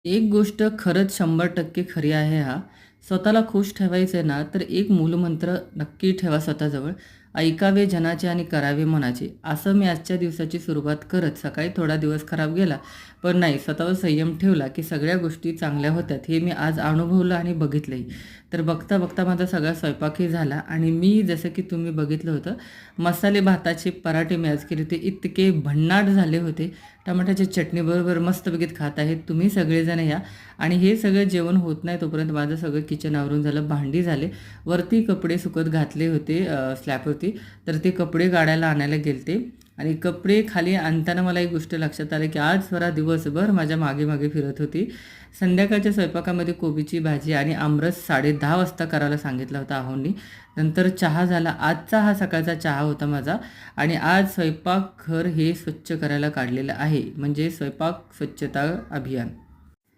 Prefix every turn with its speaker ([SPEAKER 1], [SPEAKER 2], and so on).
[SPEAKER 1] एक गोष्ट खरंच 100% खरी आहे हां. स्वतःला खुश ठेवायचं आहे ना, तर एक मूलमंत्र नक्की ठेवा स्वतःजवळ. ऐकावे जनाचे आणि करावे मनाचे. असं मी आजच्या दिवसाची सुरुवात करत सकाळी थोडा दिवस खराब गेला, पण नाही स्वतःवर संयम ठेवला, की सगळ्या गोष्टी चांगल्या होतात. हे मी आज अनुभवलं आणि बघितलंही. तर बघता-बघता माझा सगळा स्वयंपाकही झाला आणि मी जसं की तुम्ही बघितलं होतं, मसाले भाताचे पराठे मी आज केले होते. इतके भन्नाट झाले होते. टमाट्याच्या चटणीबरोबर मस्तपैकी खात आहेत. तुम्ही सगळेजण या आणि हे सगळं जेवण होत नाही तोपर्यंत माझं सगळं किचन आवरून झालं, भांडी झाले. वरती कपडे सुकत घातले होते स्लॅबवरती, तर ते कपडे काढायला आणायला गेलते आणि कपडे खाली आणताना मला एक गोष्ट लक्षात आली, की आज स्वरा दिवसभर माझ्या मागे-मागे फिरत होती. संध्याकाळच्या स्वयंपाकामध्ये कोबीची भाजी आणि आमरस 10:30 वाजता करायला सांगितला होता आहोंनी. नंतर चहा झाला. आजचा हा सकाळचा चहा होता माझा आणि आज स्वयंपाकघर हे स्वच्छ करायला काढलेलं आहे. म्हणजे स्वयंपाक स्वच्छता अभियान.